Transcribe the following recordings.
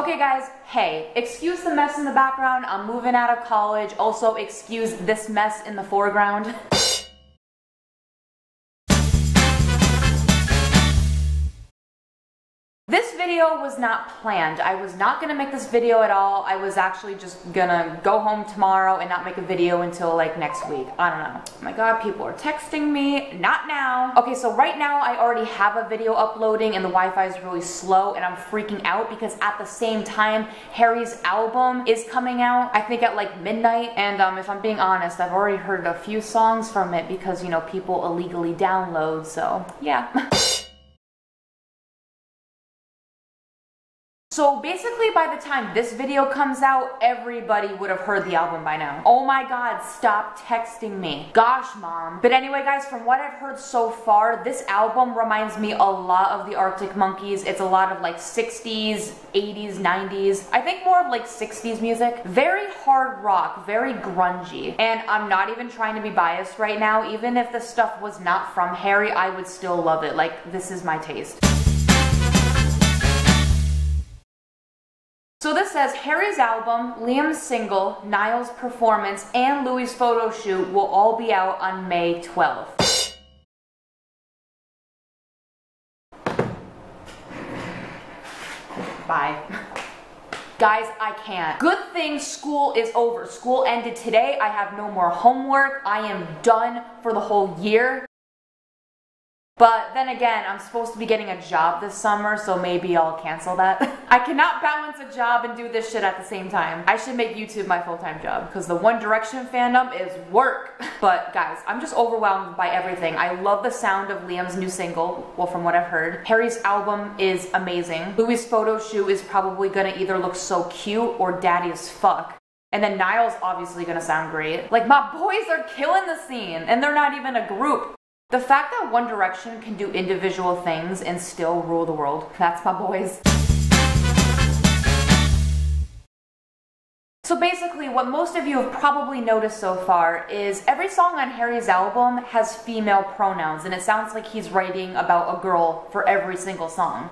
Okay guys, hey, excuse the mess in the background, I'm moving out of college, also excuse this mess in the foreground. This video was not planned. I was not gonna make this video at all. I was actually just gonna go home tomorrow and not make a video until like next week. I don't know. Oh my god, people are texting me. Not now. Okay, so right now I already have a video uploading and the Wi-Fi is really slow and I'm freaking out because at the same time, Harry's album is coming out, I think at like midnight. And if I'm being honest, I've already heard a few songs from it because, you know, people illegally download, so yeah. So basically by the time this video comes out, everybody would have heard the album by now. Oh my god, stop texting me. Gosh, mom. But anyway guys, from what I've heard so far, this album reminds me a lot of the Arctic Monkeys. It's a lot of like 60s, 80s, 90s. I think more of like 60s music. Very hard rock, very grungy. And I'm not even trying to be biased right now. Even if the stuff was not from Harry, I would still love it. Like, this is my taste. So this says, Harry's album, Liam's single, Niall's performance, and Louis' photo shoot will all be out on May 12th. Bye. Guys, I can't. Good thing school is over. School ended today. I have no more homework. I am done for the whole year. But then again, I'm supposed to be getting a job this summer, so maybe I'll cancel that. I cannot balance a job and do this shit at the same time. I should make YouTube my full-time job, because the One Direction fandom is work. But guys, I'm just overwhelmed by everything. I love the sound of Liam's new single, well, from what I've heard. Harry's album is amazing. Louis' photo shoot is probably gonna either look so cute or daddy as fuck. And then Niall's obviously gonna sound great. Like, my boys are killing the scene, and they're not even a group. The fact that One Direction can do individual things and still rule the world, that's my boys. So basically, what most of you have probably noticed so far is every song on Harry's album has female pronouns, and it sounds like he's writing about a girl for every single song.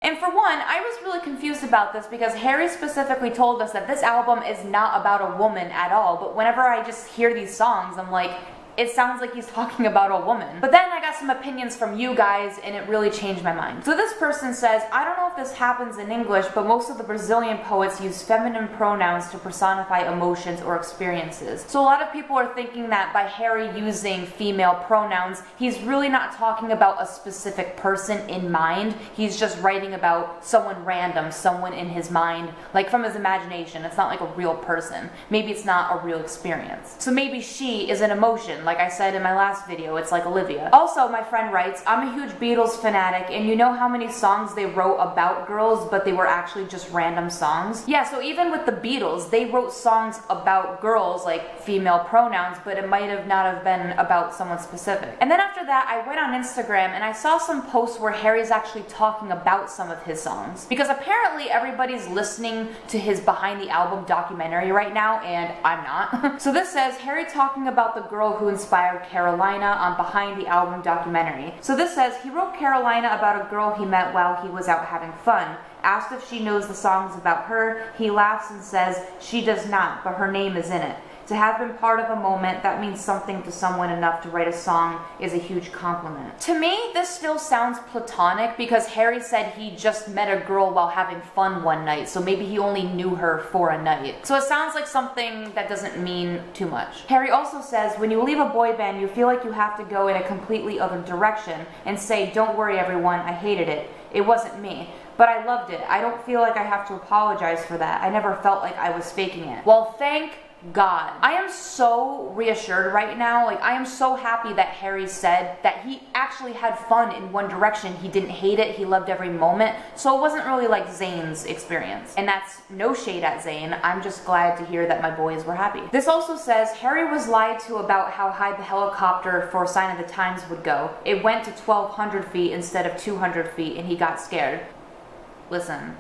And for one, I was really confused about this because Harry specifically told us that this album is not about a woman at all, but whenever I just hear these songs, I'm like, it sounds like he's talking about a woman. But then I got some opinions from you guys and it really changed my mind. So this person says, I don't know if this happens in English, but most of the Brazilian poets use feminine pronouns to personify emotions or experiences. So a lot of people are thinking that by Harry using female pronouns, he's really not talking about a specific person in mind. He's just writing about someone random, someone in his mind, like from his imagination. It's not like a real person. Maybe it's not a real experience. So maybe she is an emotion. Like I said in my last video, it's like Olivia. Also, my friend writes, I'm a huge Beatles fanatic, and you know how many songs they wrote about girls, but they were actually just random songs? Yeah, so even with the Beatles, they wrote songs about girls, like female pronouns, but it might have not have been about someone specific. And then after that, I went on Instagram and I saw some posts where Harry's actually talking about some of his songs. Because apparently everybody's listening to his behind the album documentary right now, and I'm not. So this says, Harry talking about the girl who inspired Carolina on Behind the Album documentary. So this says, he wrote Carolina about a girl he met while he was out having fun. Asked if she knows the songs about her, he laughs and says, she does not, but her name is in it. To have been part of a moment that means something to someone enough to write a song is a huge compliment. To me, this still sounds platonic because Harry said he just met a girl while having fun one night, so maybe he only knew her for a night. So it sounds like something that doesn't mean too much. Harry also says, when you leave a boy band, you feel like you have to go in a completely other direction and say, don't worry everyone, I hated it. It wasn't me. But I loved it. I don't feel like I have to apologize for that. I never felt like I was faking it. Well, thank God. I am so reassured right now. Like, I am so happy that Harry said that he actually had fun in One Direction. He didn't hate it. He loved every moment. So it wasn't really like Zayn's experience. And that's no shade at Zayn. I'm just glad to hear that my boys were happy. This also says, Harry was lied to about how high the helicopter for Sign of the Times would go. It went to 1,200 feet instead of 200 feet and he got scared. Listen.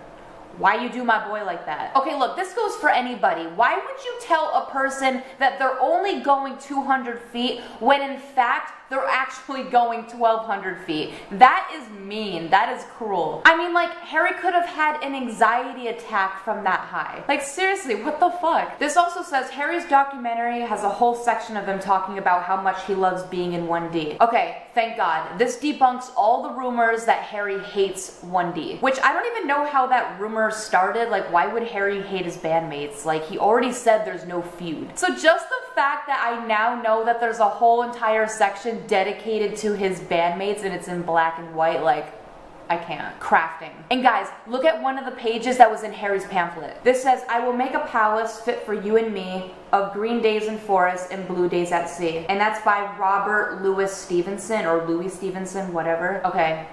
Why you do my boy like that? Okay, look, this goes for anybody. Why would you tell a person that they're only going 200 feet when in fact they're actually going 1,200 feet. That is mean. That is cruel. I mean, like, Harry could have had an anxiety attack from that high. Like, seriously, what the fuck? This also says Harry's documentary has a whole section of him talking about how much he loves being in 1D. Okay, thank God. This debunks all the rumors that Harry hates 1D, which I don't even know how that rumor started. Like, why would Harry hate his bandmates? Like, he already said there's no feud. So just the fact that I now know that there's a whole entire section dedicated to his bandmates and it's in black and white, like, I can't. Crafting. And guys, look at one of the pages that was in Harry's pamphlet. This says, I will make a palace fit for you and me of green days in forests and blue days at sea. And that's by Robert Louis Stevenson, or Louis Stevenson, whatever. Okay.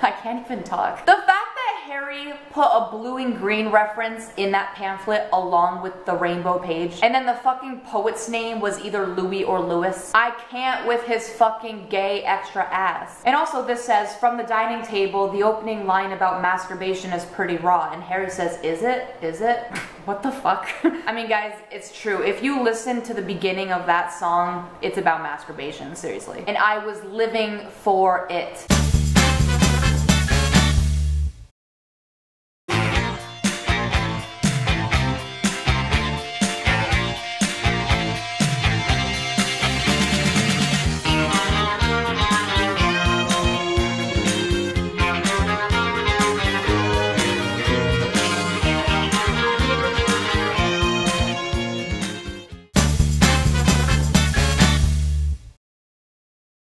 I can't even talk. The fact that Harry put a blue and green reference in that pamphlet along with the rainbow page, and then the fucking poet's name was either Louis or Louis. I can't with his fucking gay extra ass. And also this says, from the dining table, the opening line about masturbation is pretty raw. And Harry says, is it? Is it? What the fuck? I mean, guys, it's true. If you listen to the beginning of that song, it's about masturbation, seriously. And I was living for it.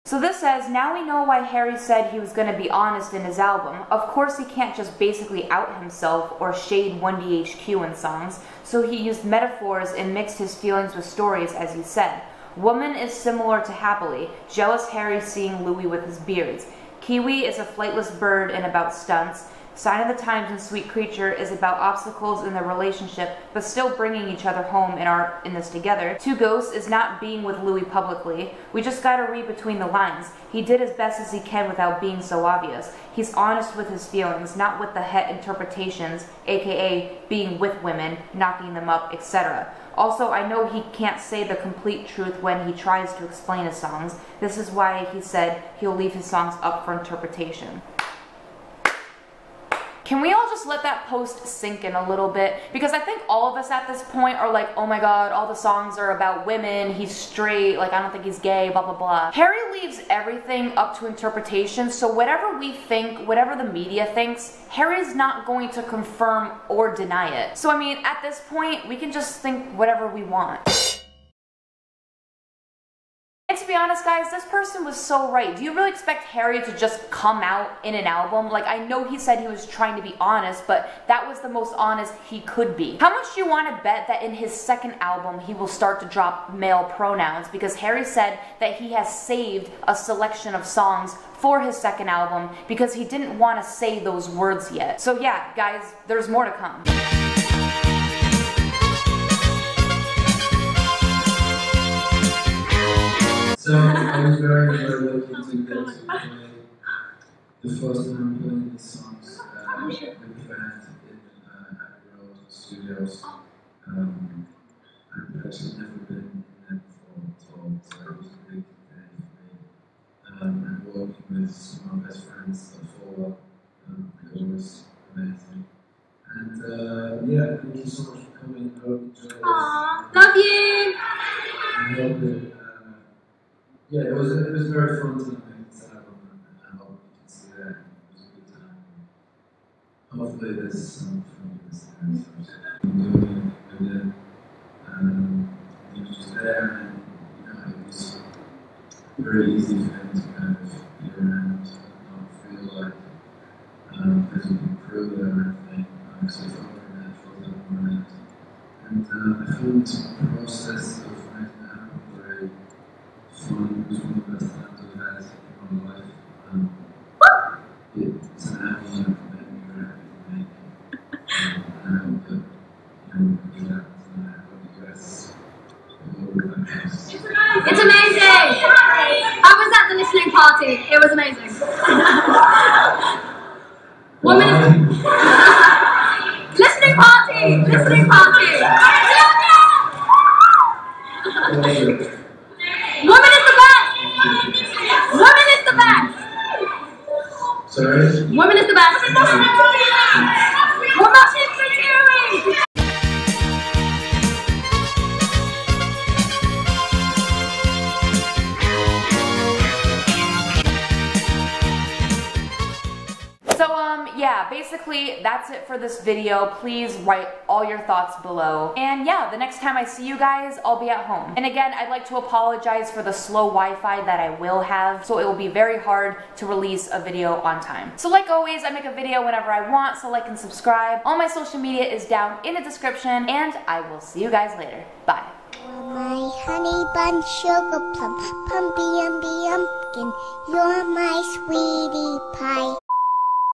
So this says, now we know why Harry said he was going to be honest in his album. Of course he can't just basically out himself or shade 1DHQ in songs, so he used metaphors and mixed his feelings with stories, as he said. Woman is similar to happily, jealous Harry seeing Louis with his beards. Kiwi is a flightless bird and about stunts. Sign of the Times and Sweet Creature is about obstacles in their relationship, but still bringing each other home and are in this together. Two Ghosts is not being with Louis publicly. We just gotta read between the lines. He did as best as he can without being so obvious. He's honest with his feelings, not with the het interpretations, aka being with women, knocking them up, etc. Also, I know he can't say the complete truth when he tries to explain his songs. This is why he said he'll leave his songs up for interpretation. Can we all just let that post sink in a little bit? Because I think all of us at this point are like, oh my god, all the songs are about women, he's straight, like I don't think he's gay, blah blah blah. Harry leaves everything up to interpretation, so whatever we think, whatever the media thinks, Harry's not going to confirm or deny it. So I mean, at this point, we can just think whatever we want. And to be honest, guys, this person was so right. Do you really expect Harry to just come out in an album? Like, I know he said he was trying to be honest, but that was the most honest he could be. How much do you want to bet that in his second album he will start to drop male pronouns? Because Harry said that he has saved a selection of songs for his second album because he didn't want to say those words yet. So yeah, guys, there's more to come. So I was very, very lucky to get to play the first time playing these songs with the band in Abbey Road Studios. I've actually never been in them before at all, so it was a big day for me. And working with some of my best friends at Fall, it was amazing. And yeah, thank you so much for coming. I hope you enjoyed this. Aww, love you! I hope that yeah, it was very fun to make this album, and I hope you can see that. It was a good time. Hopefully there's some fun in this there. So he was just there, and you know, it was very easy for him to kind of be around and not feel like there's a big crew there or anything. So I felt very natural to him around. And I found the process of making the album very fun. It was one of the best times I've had in my life. It's an album that made me very happy to make. And I hope that, you know, we do that tonight. I hope you guys will love it. It's amazing! I was at the listening party. It was amazing. 1 minute. Listening party! Listening party! Woman is the best! yeah, basically that's it for this video. Please write all your thoughts below. And yeah, the next time I see you guys, I'll be at home. And again, I'd like to apologize for the slow Wi-Fi that I will have, so it will be very hard to release a video on time. So like always, I make a video whenever I want, so like and subscribe. All my social media is down in the description, and I will see you guys later. Bye. My honey bun, sugar plum, pumpy umby umpkin, you're my sweetie pie.